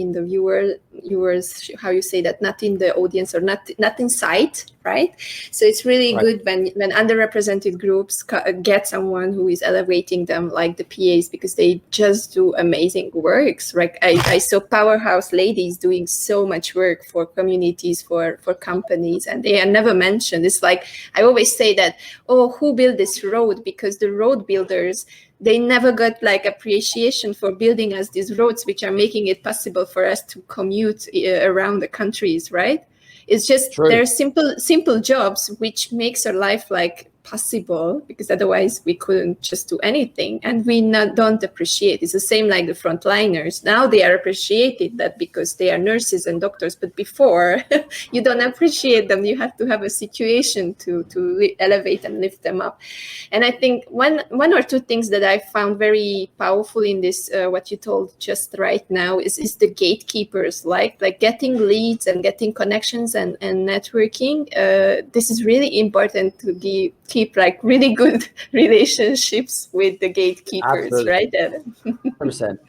viewers, how you say that, not in the audience or not in sight, right? So it's really good when underrepresented groups get someone who is elevating them, like the PAs, because they just do amazing works. Right? I saw powerhouse ladies doing so much work for communities, for companies, and they are never mentioned. It's like I always say that, oh, who built this road? Because the road builders, they never got like appreciation for building us these roads, which are making it possible for us to commute around the countries, right? It's just there are simple jobs which makes our life like possible, because otherwise we couldn't just do anything, and we don't appreciate. It's the same like the frontliners. Now they are appreciated that because they are nurses and doctors, but before you don't appreciate them. You have to have a situation to elevate and lift them up. And I think one or two things that I found very powerful in this, what you told just right now, is the gatekeepers, like getting leads and getting connections and networking. This is really important to keep like really good relationships with the gatekeepers. Absolutely. Right?
100%.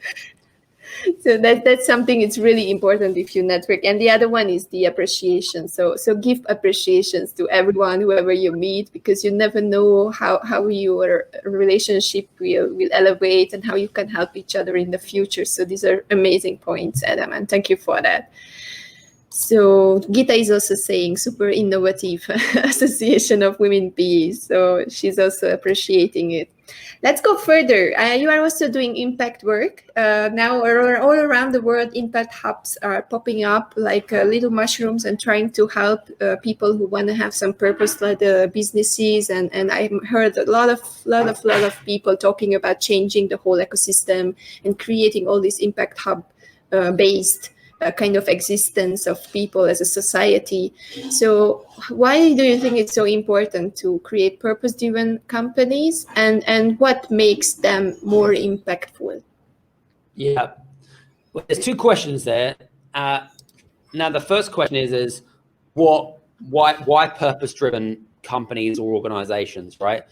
So that's something, it's really important if you network. And the other one is the appreciation. So give appreciations to everyone, whoever you meet, because you never know how your relationship will elevate and how you can help each other in the future. So these are amazing points, Adam, and thank you for that. So Gita is also saying super innovative association of women PEs. So she's also appreciating it. Let's go further. You are also doing impact work. Now all around the world, impact hubs are popping up like little mushrooms and trying to help people who want to have some purpose, like businesses. And I heard a lot of people talking about changing the whole ecosystem and creating all these impact hub based kind of existence of people as a society. So why do you think it's so important to create purpose-driven companies, and what makes them more impactful?
Yeah, well, there's two questions there. Now the first question is why purpose-driven companies or organizations, right?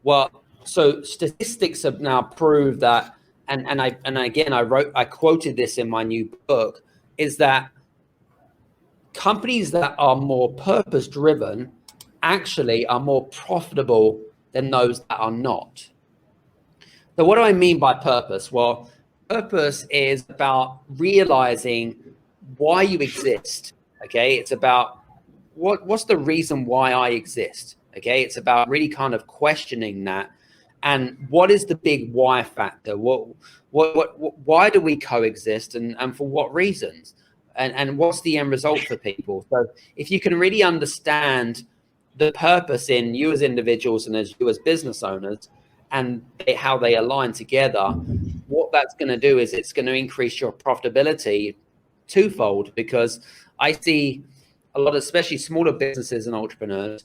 Well, so statistics have now proved that, and I quoted this in my new book, is that companies that are more purpose-driven actually are more profitable than those that are not. So what do I mean by purpose? Well, purpose is about realizing why you exist, okay? It's about what's the reason why I exist, okay? It's about really kind of questioning that, and what is the big why factor? Why do we coexist, and for what reasons? And what's the end result for people? So if you can really understand the purpose in you as individuals and as you as business owners, and how they align together, what that's going to do is it's going to increase your profitability twofold, because I see a lot of, especially smaller businesses and entrepreneurs,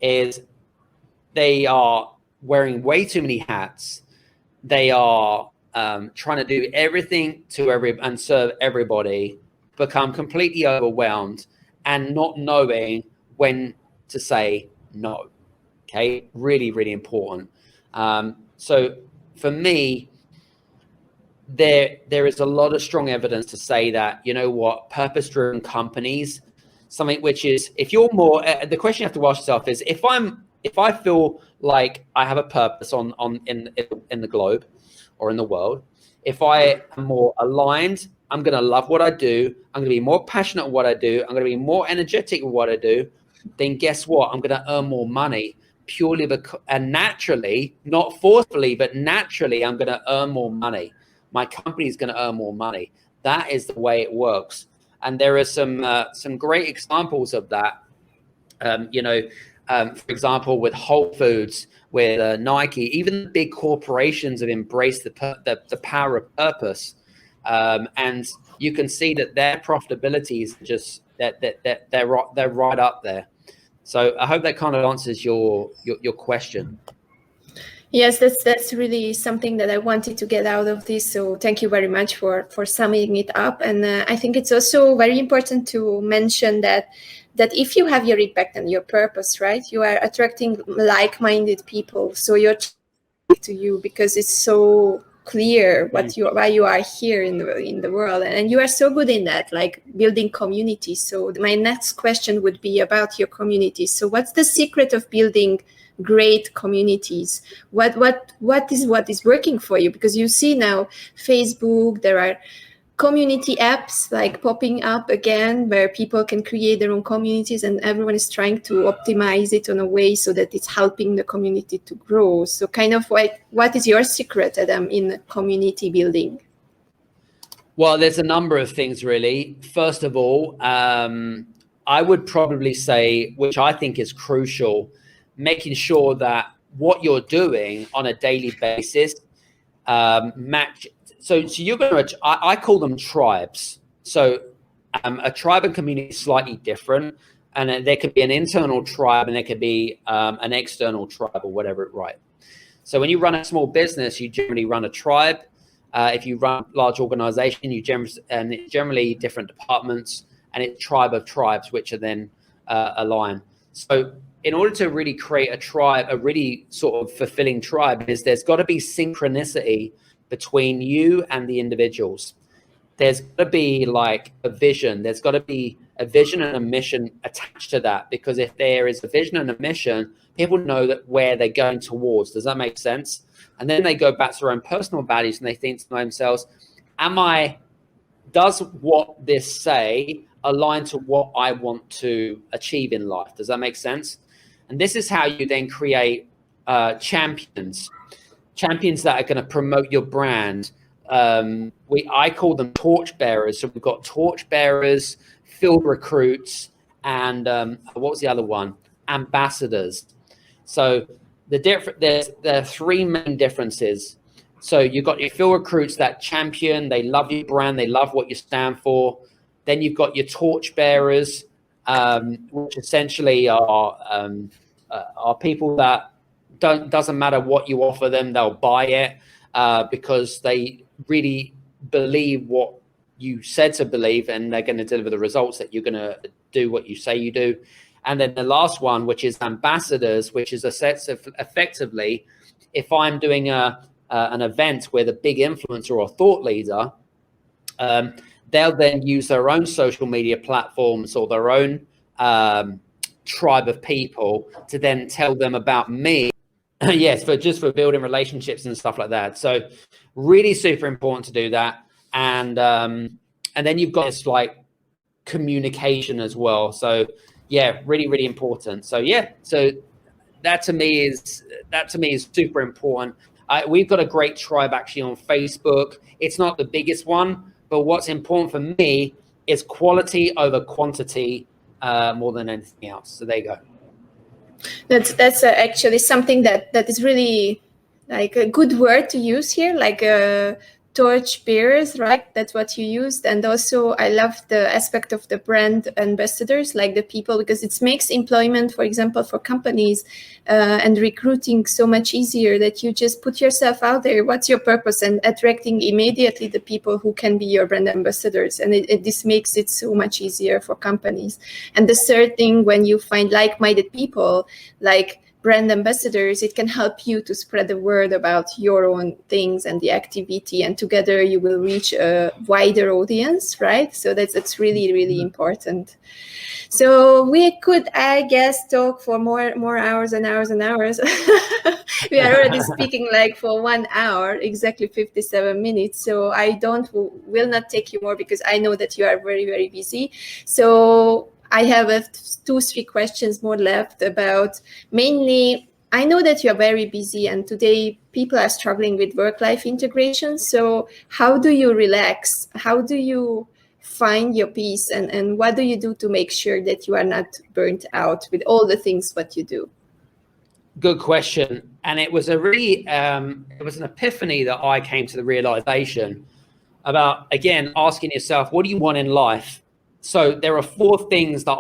is they are wearing way too many hats. They are trying to do everything and serve everybody, become completely overwhelmed and not knowing when to say no. Okay, really, really important. So for me, there is a lot of strong evidence to say that, you know what, purpose-driven companies, something which is, if you're more, the question you have to ask yourself is, if I feel like I have a purpose in the globe or in the world, if I am more aligned, I'm going to love what I do, I'm going to be more passionate at what I do, I'm going to be more energetic with what I do, then guess what? I'm going to earn more money purely because, and naturally, not forcefully, but naturally, I'm going to earn more money. My company is going to earn more money. That is the way it works. And there are some great examples of that. For example, with Whole Foods, with Nike, even the big corporations have embraced the power of purpose. And you can see that their profitability is just they're right up there. So I hope that kind of answers your question.
Yes, that's really something that I wanted to get out of this. So thank you very much for summing it up. And I think it's also very important to mention that if you have your impact and your purpose, right, you are attracting like-minded people. So you're to you, because it's so clear why you are here in the world, and you are so good in that, like building communities. So my next question would be about your communities. So what's the secret of building great communities? What is working for you? Because you see now Facebook, there are community apps like popping up again, where people can create their own communities, and everyone is trying to optimize it in a way so that it's helping the community to grow. So kind of what is your secret, Adam, in community building?
Well, there's a number of things, really. First of all, I would probably say, which I think is crucial, making sure that what you're doing on a daily basis match. So you're going to, I call them tribes. So a tribe and community is slightly different. And there could be an internal tribe and there could be an external tribe or whatever, right? So when you run a small business, you generally run a tribe. If you run a large organization, it's generally different departments, and it's tribe of tribes, which are then aligned. So in order to really create a tribe, a really sort of fulfilling tribe, there's got to be synchronicity between you and the individuals. There's got to be like a vision. There's got to be a vision and a mission attached to that, because if there is a vision and a mission, people know that where they're going towards. Does that make sense? And then they go back to their own personal values and they think to themselves, does what this say align to what I want to achieve in life? Does that make sense? And this is how you then create champions that are going to promote your brand. I call them torch bearers. So we've got torch bearers, field recruits, and what was the other one? Ambassadors. So there are three main differences. So you've got your field recruits that champion, they love your brand, they love what you stand for. Then you've got your torch bearers, which essentially are people that doesn't matter what you offer them, they'll buy it because they really believe what you said to believe, and they're going to deliver the results that you're going to do what you say you do. And then the last one, which is ambassadors, which is effectively, if I'm doing an event with a big influencer or thought leader, they'll then use their own social media platforms or their own tribe of people to then tell them about me. Yes, for building relationships and stuff like that. So really super important to do that. And then you've got this like communication as well. So yeah, really, really important. So yeah, so that to me is super important. We've got a great tribe actually on Facebook. It's not the biggest one, but what's important for me is quality over quantity more than anything else. So there you go.
That's actually something that is really like a good word to use here, like torch bearers, right? That's what you used. And also I love the aspect of the brand ambassadors, like the people, because it makes employment, for example, for companies and recruiting so much easier, that you just put yourself out there. What's your purpose? And attracting immediately the people who can be your brand ambassadors. And this makes it so much easier for companies. And the third thing, when you find like-minded people, like brand ambassadors, it can help you to spread the word about your own things and the activity, and together you will reach a wider audience, right? So that's really, really important. So we could, I guess, talk for more hours and hours and hours. We are already speaking like for 1 hour, exactly 57 minutes. So I will not take you more, because I know that you are very, very busy. So I have 2-3 questions more left about, mainly, I know that you are very busy and today people are struggling with work-life integration. So how do you relax? How do you find your peace? And what do you do to make sure that you are not burnt out with all the things what you do?
Good question. And it was a really, it was an epiphany that I came to the realization about, again, asking yourself, what do you want in life? So there are 4 things that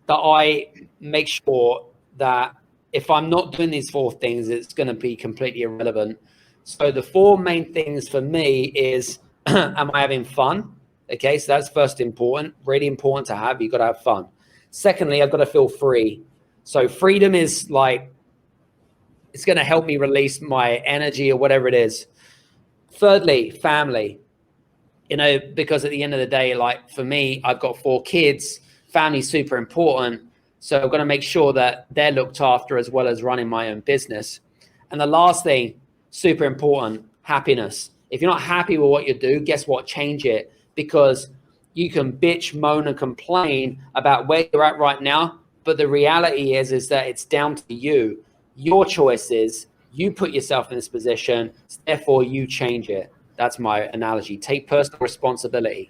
I make sure that if I'm not doing these 4 things, it's going to be completely irrelevant. So the 4 main things for me is, am I having fun? Okay, so that's first important, really important to have. You've got to have fun. Secondly, I've got to feel free. So freedom is like, it's going to help me release my energy or whatever it is. Thirdly, family. Because at the end of the day, like for me, I've got 4 kids. Family's super important. So I'm going to make sure that they're looked after as well as running my own business. And the last thing, super important, happiness. If you're not happy with what you do, guess what? Change it, because you can bitch, moan, and complain about where you're at right now. But the reality is that it's down to you. Your choices, you put yourself in this position, therefore you change it. That's my analogy. Take personal responsibility.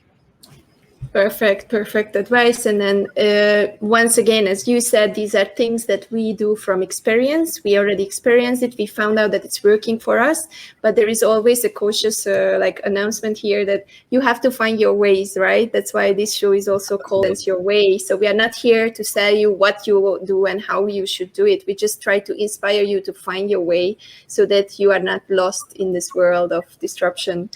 Perfect advice. And then once again, as you said, these are things that we do from experience. We already experienced it. We found out that it's working for us, but there is always a cautious announcement here that you have to find your ways, right? That's why this show is also called It's Your Way. So we are not here to tell you what you will do and how you should do it. We just try to inspire you to find your way so that you are not lost in this world of disruption.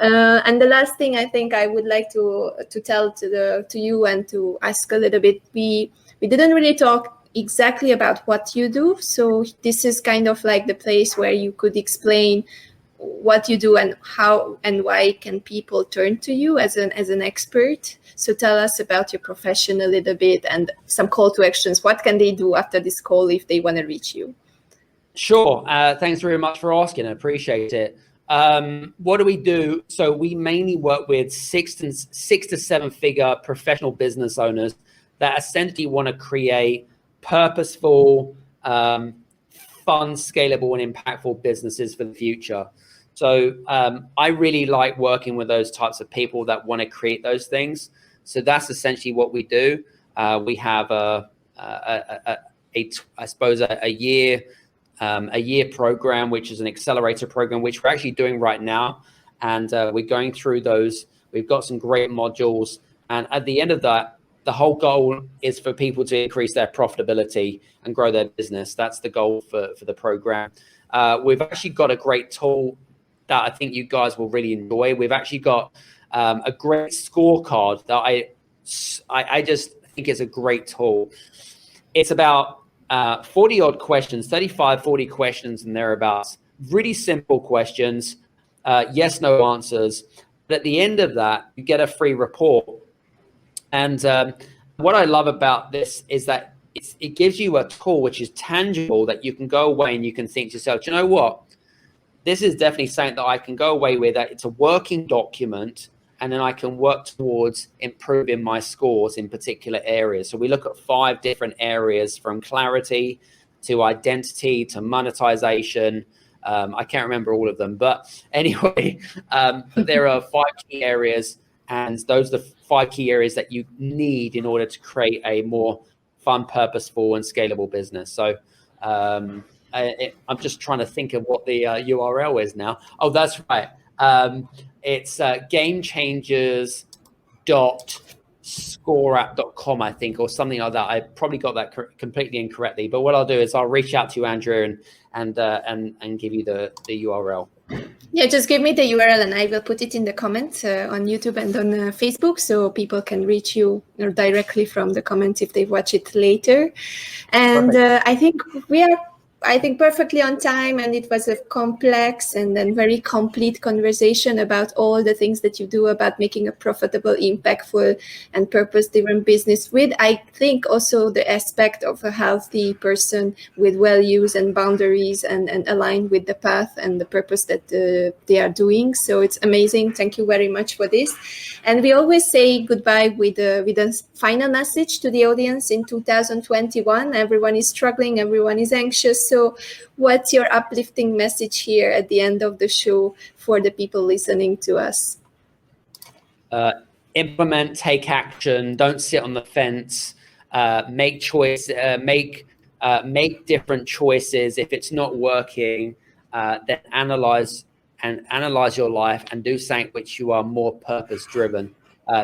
And the last thing I think I would like to tell to you and to ask a little bit, we didn't really talk exactly about what you do. So this is kind of like the place where you could explain what you do and how and why can people turn to you as an expert. So tell us about your profession a little bit and some call to actions. What can they do after this call if they want to reach you?
Sure. Thanks very much for asking. I appreciate it. What do we do? So we mainly work with 6 to 7 figure professional business owners that essentially want to create purposeful, fun, scalable, and impactful businesses for the future. So I really like working with those types of people that want to create those things. So that's essentially what we do. We have a year program, which is an accelerator program, which we're actually doing right now. And we're going through those. We've got some great modules. And at the end of that, the whole goal is for people to increase their profitability and grow their business. That's the goal for the program. We've actually got a great tool that I think you guys will really enjoy. We've actually got a great scorecard that I just think is a great tool. It's about 40 odd questions, 35, 40 questions and thereabouts. Really simple questions, yes, no answers. But at the end of that, you get a free report. And what I love about this is that it gives you a tool which is tangible that you can go away and you can think to yourself, you know what? This is definitely something that I can go away with. That it's a working document, and then I can work towards improving my scores in particular areas. So we look at 5 different areas, from clarity to identity to monetization. I can't remember all of them, but anyway, there are 5 key areas, and those are the 5 key areas that you need in order to create a more fun, purposeful, and scalable business. So I'm just trying to think of what the URL is now. Oh, that's right. It's gamechangers.scoreapp.com, I think, or something like that. I probably got that completely incorrectly. But what I'll do is I'll reach out to you, Andrea, and give you the URL.
Yeah, just give me the URL and I will put it in the comments on YouTube and on Facebook, so people can reach you directly from the comments if they watch it later. And I think we are perfectly on time, and it was a complex and then very complete conversation about all the things that you do about making a profitable, impactful, and purpose-driven business with, I think, also the aspect of a healthy person with values and boundaries and aligned with the path and the purpose that they are doing. So it's amazing. Thank you very much for this. And we always say goodbye with a final message to the audience in 2021. Everyone is struggling. Everyone is anxious. So what's your uplifting message here at the end of the show for the people listening to us?
Implement, take action, don't sit on the fence, make different choices. If it's not working, then analyze your life and do something which you are more purpose driven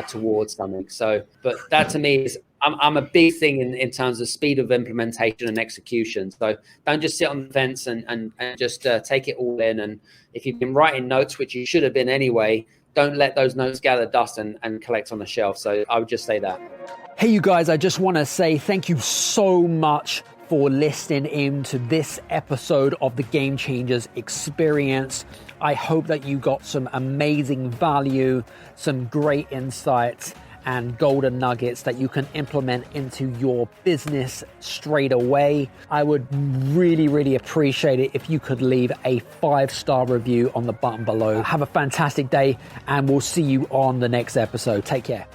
towards something. So, but that to me is, I'm a big thing in terms of speed of implementation and execution. So don't just sit on the fence and just take it all in. And if you've been writing notes, which you should have been anyway, don't let those notes gather dust and collect on the shelf. So I would just say that.
Hey, you guys, I just want to say thank you so much for listening in to this episode of the Game Changers Experience. I hope that you got some amazing value, some great insights, and golden nuggets that you can implement into your business straight away. I would really, really appreciate it if you could leave a 5-star review on the button below. Have a fantastic day, and we'll see you on the next episode. Take care.